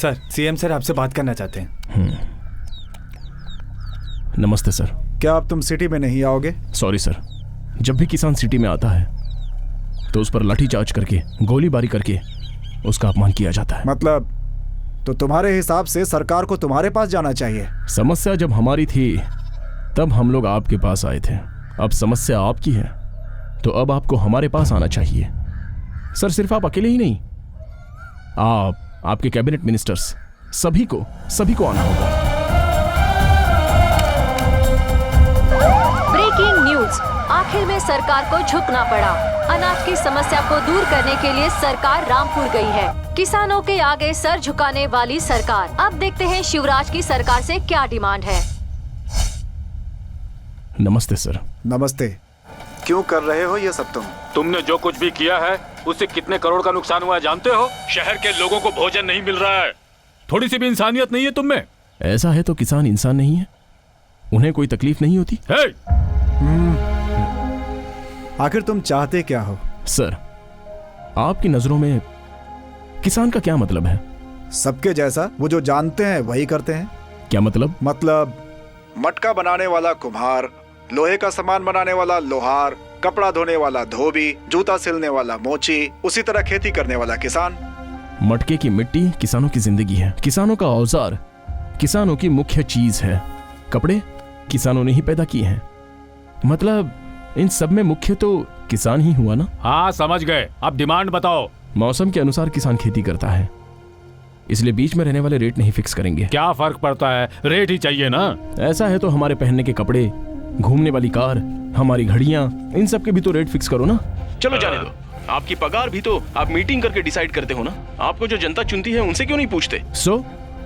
Sir, CM sir आपसे बात करना चाहते हैं। नमस्ते सर। क्या अब तुम सिटी में नहीं आओगे? सॉरी सर, जब भी किसान सिटी में आता है तो उस पर लाठीचार्ज करके, गोलीबारी करके उसका अपमान किया जाता है। मतलब तो तुम्हारे हिसाब से सरकार को तुम्हारे पास जाना चाहिए। समस्या जब हमारी थी तब हम लोग आपके पास आए थे। अब समस्या आपकी है तो अब आपको हमारे पास आना चाहिए। सर, सिर्फ आप अकेले ही नहीं, आपके कैबिनेट मिनिस्टर्स, सभी को आना होगा। ब्रेकिंग न्यूज, आखिर में सरकार को झुकना पड़ा। अनाज की समस्या को दूर करने के लिए सरकार रामपुर गई है। किसानों के आगे सर झुकाने वाली सरकार। अब देखते हैं शिवराज की सरकार से क्या डिमांड है। नमस्ते सर। नमस्ते। क्यों कर रहे हो ये सब? तुमने जो कुछ भी किया है उससे कितने करोड़ का नुकसान हुआ है जानते हो? शहर के लोगों को भोजन नहीं मिल रहा है। थोड़ी सी भी इंसानियत नहीं है तुम में। ऐसा है तो किसान इंसान नहीं है? उन्हें कोई तकलीफ नहीं होती? आखिर तुम चाहते क्या हो? सर, आपकी नजरों में किसान का क्या मतलब है? सबके जैसा, वो जो जानते हैं वही करते हैं। क्या मतलब? मतलब मटका बनाने वाला कुम्हार, लोहे का सामान बनाने वाला लोहार, कपड़ा धोने वाला धोबी, जूता सिलने वाला मोची, उसी तरह खेती करने वाला किसान। मटके की मिट्टी किसानों की जिंदगी है। किसानों का औजार किसानों की मुख्य चीज है। कपड़े किसानों ने ही पैदा किए हैं। मतलब इन सब में मुख्य तो किसान ही हुआ ना? हाँ, समझ गए। अब डिमांड बताओ। मौसम के अनुसार किसान खेती करता है, इसलिए बीच में रहने वाले रेट नहीं फिक्स करेंगे। क्या फर्क पड़ता है, रेट ही चाहिए ना। ऐसा है तो हमारे पहनने के कपड़े, घूमने वाली कार, हमारी घड़ियां, इन सब के भी तो रेट फिक्स करो ना। चलो जाने दो, आपकी पगार भी तो आप मीटिंग करके डिसाइड करते हो ना। आपको जो जनता चुनती है उनसे क्यों नहीं पूछते?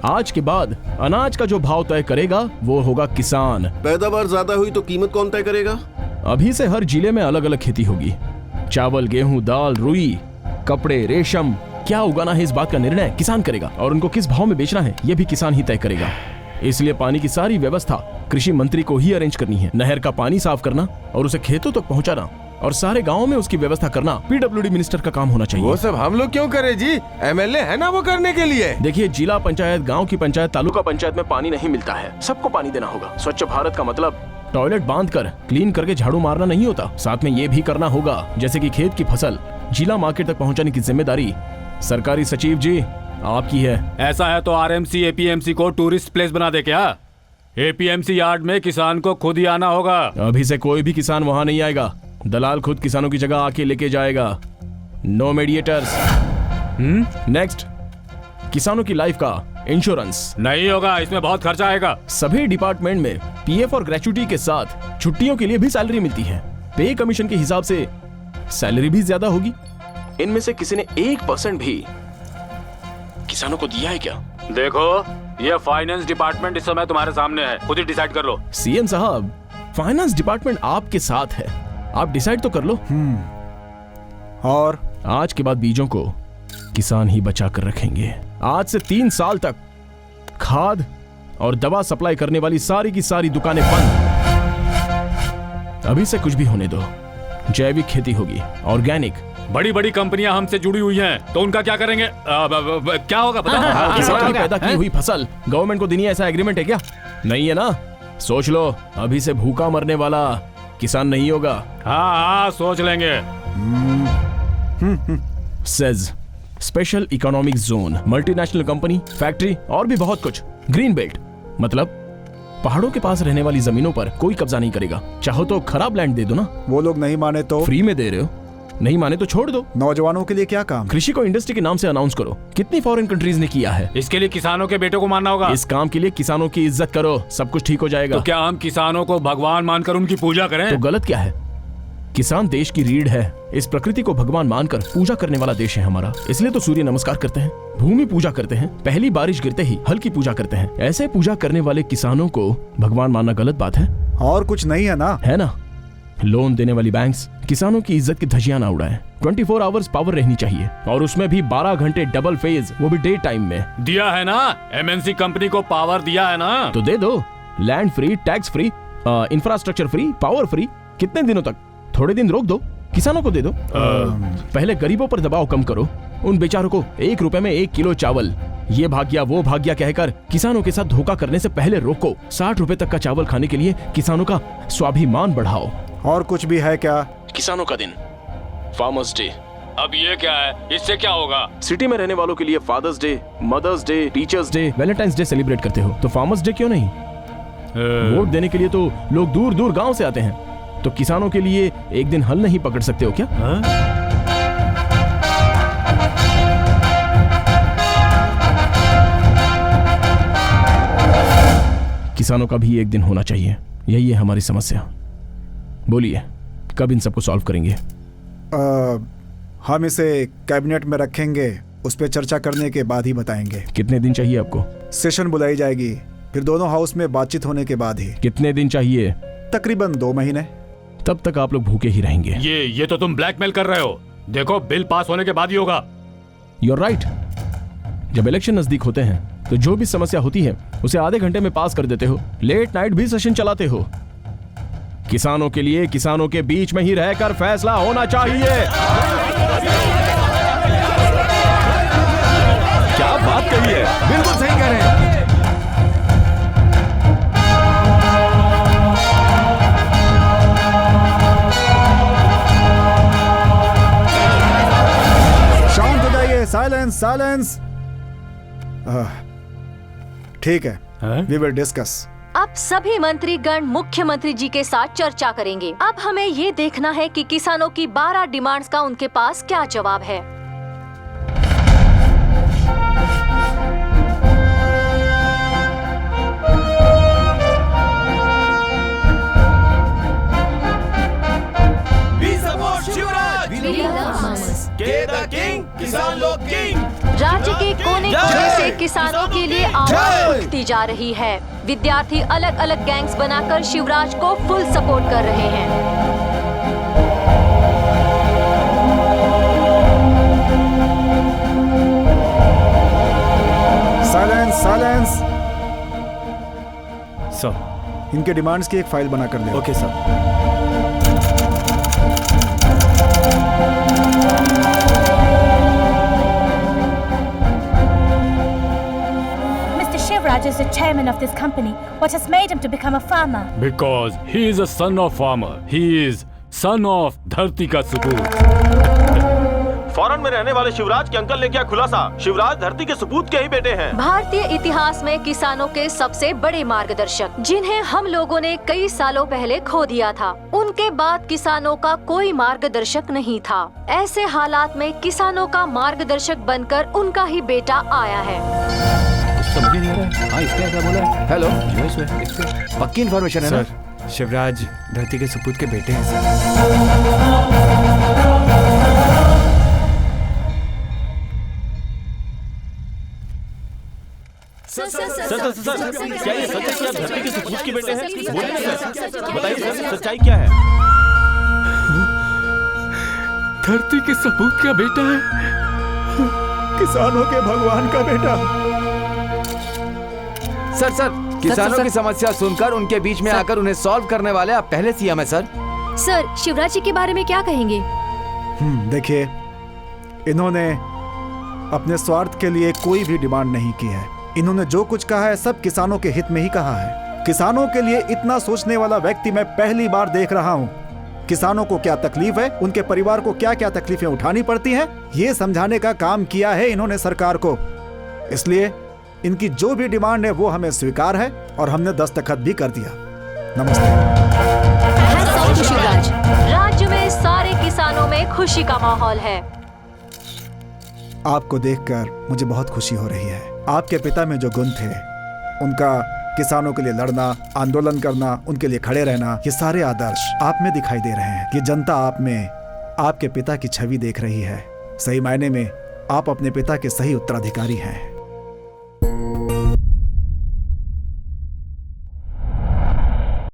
आज के बाद अनाज का जो भाव तय करेगा वो होगा किसान। पैदावार ज्यादा हुई तो कीमत कौन तय करेगा? अभी से हर जिले में अलग अलग खेती होगी। चावल, गेहूं, दाल, रुई, कपड़े, रेशम, क्या उगाना है इस बात का निर्णय किसान करेगा, और उनको किस भाव में बेचना है ये भी किसान ही तय करेगा। इसलिए पानी की सारी व्यवस्था कृषि मंत्री को ही अरेंज करनी है। नहर का पानी साफ करना और उसे खेतों तक पहुंचाना और सारे गांवों में उसकी व्यवस्था करना पीडब्ल्यूडी मिनिस्टर का काम होना चाहिए। वो सब हम लोग क्यों करें जी? एमएलए है ना वो करने के लिए। देखिए, जिला पंचायत, गांव की पंचायत, तालुका पंचायत में पानी नहीं मिलता है, सबको पानी देना होगा। स्वच्छ भारत का मतलब टॉयलेट बांधकर क्लीन करके झाड़ू मारना नहीं होता। साथ में ये भी करना होगा जैसे कि खेत की फसल जिला मार्केट तक पहुंचाने की जिम्मेदारी सरकारी सचिव जी आपकी है। ऐसा है तो आरएमसी एपीएमसी को टूरिस्ट प्लेस बना दे क्या? एपीएमसी यार्ड में किसान को खुद ही आना होगा। अभी से कोई भी किसान वहां नहीं आएगा, दलाल खुद किसानों की जगह आके लेके जाएगा। No mediators. नेक्स्ट, किसानों की लाइफ का इंश्योरेंस नहीं होगा, इसमें बहुत खर्चा आएगा। सभी डिपार्टमेंट में पीएफ और ग्रेच्युटी के साथ छुट्टियों के लिए भी सैलरी मिलती है। पे कमीशन के हिसाब से सैलरी भी ज्यादा होगी। इनमें से किसी ने 1% भी किसानों को दिया है क्या? देखो, ये फाइनेंस डिपार्टमेंट इस समय तुम्हारे सामने है, खुद ही डिसाइड कर लो। सीएम साहब, फाइनेंस डिपार्टमेंट आपके साथ है, आप डिसाइड तो कर लो। और आज के बाद बीजों को किसान ही बचा कर रखेंगे। आज से 3 साल तक खाद और दवा सप्लाई करने वाली सारी की सारी दुकानें बंद। अभी से कुछ भी होने दो, जैविक खेती होगी, ऑर्गेनिक। बड़ी बड़ी कंपनियां हमसे जुड़ी हुई हैं, तो उनका क्या करेंगे? क्या होगा पता? किसान की पैदा की हुई फसल गवर्नमेंट को देनी है, ऐसा एग्रीमेंट है क्या? नहीं है ना? सोच लो, अभी से भूखा मरने वाला किसान नहीं होगा। हाँ, सोच लेंगे। Says special economic zone, multinational company, factory और भी बहुत कुछ। ग्रीन बेल्ट मतलब पहाड़ों के पास रहने वाली जमीनों पर कोई कब्जा नहीं करेगा। चाहो तो खराब लैंड दे दो ना। वो लोग नहीं माने तो? फ्री में दे रहे हो, नहीं माने तो छोड़ दो। नौजवानों के लिए क्या काम? कृषि को इंडस्ट्री के नाम से अनाउंस करो। कितनी फॉरेन कंट्रीज ने किया है। इसके लिए किसानों के बेटों को मानना होगा। इस काम के लिए किसानों की इज्जत करो, सब कुछ ठीक हो जाएगा। तो क्या हम किसानों को भगवान मानकर उनकी पूजा करें? तो गलत क्या है? किसान देश की रीढ़ है। इस प्रकृति को भगवान मानकर पूजा करने वाला देश है हमारा। इसलिए तो सूर्य नमस्कार करते हैं, भूमि पूजा करते हैं, पहली बारिश गिरते ही हल की पूजा करते हैं। ऐसे पूजा करने वाले किसानों को भगवान मानना गलत बात है? और कुछ नहीं है ना? है ना। लोन देने वाली बैंक्स किसानों की इज्जत की धज्जियां ना उड़ाएं। 24 आवर्स पावर रहनी चाहिए, और उसमें भी 12 घंटे डबल फेज, वो भी डे टाइम में। दिया है ना, एमएनसी कंपनी को पावर दिया है ना, तो दे दो। Land free, tax free, infrastructure free, power free. कितने दिनों तक? थोड़े दिन रोक दो, किसानों को दे दो। पहले गरीबों पर दबाव कम करो। उन बेचारों को 1 रुपए में 1 किलो चावल ये भाग्या वो भाग्या कहकर किसानों के साथ धोखा करने से पहले रोको। 60 रुपए तक का चावल खाने के लिए किसानों का स्वाभिमान बढ़ाओ। और कुछ भी है क्या? किसानों का दिन, फार्मर्स डे। अब ये क्या है? इससे क्या होगा? सिटी में रहने वालों के लिए father's day, mother's day, teachers' day, Valentine's day celebrate करते हो, तो फार्मर्स डे क्यों नहीं? वोट देने के लिए तो लोग दूर दूर गांव से आते हैं, तो किसानों के लिए एक दिन हल नहीं पकड़ सकते हो क्या? किसानों का भी एक दिन होना चाहिए, यही है हमारी समस्या। बोलिए, कब इन सबको सॉल्व करेंगे? हम इसे कैबिनेट में रखेंगे, उस पर चर्चा करने के बाद ही बताएंगे। कितने दिन चाहिए आपको? सेशन बुलाई जाएगी, फिर दोनों हाउस में बातचीत होने के बाद ही। कितने दिन चाहिए? तकरीबन 2 महीने। तब तक आप लोग भूखे ही रहेंगे। ये तो तुम ब्लैकमेल कर रहे हो। देखो, बिल पास होने के बाद ही होगा। You're right। जब इलेक्शन नजदीक होते हैं तो जो भी समस्या होती है उसे आधे घंटे में पास कर देते हो, लेट नाइट भी सेशन चलाते हो। किसानों के लिए किसानों के बीच में ही रहकर फैसला होना चाहिए। क्या बात कही है, बिल्कुल सही कह रहे हैं। शांत हो जाइए, साइलेंस साइलेंस। ठीक है, वी विल डिस्कस। अब सभी मंत्रीगण मुख्यमंत्री जी के साथ चर्चा करेंगे। अब हमें ये देखना है कि किसानों की 12 डिमांड्स का उनके पास क्या जवाब है। किसान लोग किंग। राज्य के कोने कोने से किसानों के लिए आवाज उठती जा रही है। विद्यार्थी अलग अलग गैंग्स बनाकर शिवराज को फुल सपोर्ट कर रहे हैं। Silence silence. सर, इनके डिमांड्स की एक फाइल बना कर ले। Okay sir. Shivraj is the chairman of this company. What has made him to become a farmer? Because he is a son of farmer. He is son of धरती का सपूत। Foreign में रहने वाले शिवराज के अंकल ने किया खुलासा, शिवराज धरती के सपूत के ही बेटे हैं। भारतीय इतिहास में किसानों के सबसे बड़े मार्गदर्शक, जिन्हें हम लोगों ने कई सालों पहले खो दिया था, उनके बाद किसानों का कोई मार्गदर्शक नहीं था। ऐसे हालात में किसानों का मार्गदर्शक बनकर उनका ही बेटा आया है। समझ नहीं आ रहा है। हाँ, इसने क्या बोला है? हेलो, इसने पक्की इन्फॉर्मेशन है ना? सर, शिवराज धरती के सपूत के बेटे हैं सर, क्या ये सच है कि आप धरती के सपूत के बेटे हैं? बोलिए ना सर, बताइए सर, सच्चाई क्या है? धरती के सपूत का बेटा है, किसानों के भगवान का बेटा। सर, किसानों की समस्या सुनकर उनके बीच में आकर उन्हें सॉल्व करने वाले आप पहले सीएम है सर। सर, शिवराज जी के बारे में क्या कहेंगे? देखिए, इन्होंने अपने स्वार्थ के लिए कोई भी डिमांड नहीं की है। इन्होंने जो कुछ कहा है सब किसानों के हित में ही कहा है। किसानों के लिए इतना सोचने वाला व्यक्ति मैं पहली बार देख रहा हूँ। किसानों को क्या तकलीफ है, उनके परिवार को क्या क्या तकलीफें उठानी पड़ती हैं, ये समझाने का काम किया है इन्होंने सरकार को। इसलिए इनकी जो भी डिमांड है वो हमें स्वीकार है और हमने दस्तखत भी कर दिया। नमस्ते। शिवराज, राज्य में सारे किसानों में खुशी का माहौल है। आपको देखकर मुझे बहुत खुशी हो रही है। आपके पिता में जो गुण थे, उनका किसानों के लिए लड़ना, आंदोलन करना, उनके लिए खड़े रहना, ये सारे आदर्श आप में दिखाई दे रहे हैं। ये जनता आप में आपके पिता की छवि देख रही है। सही मायने में आप अपने पिता के सही उत्तराधिकारी हैं।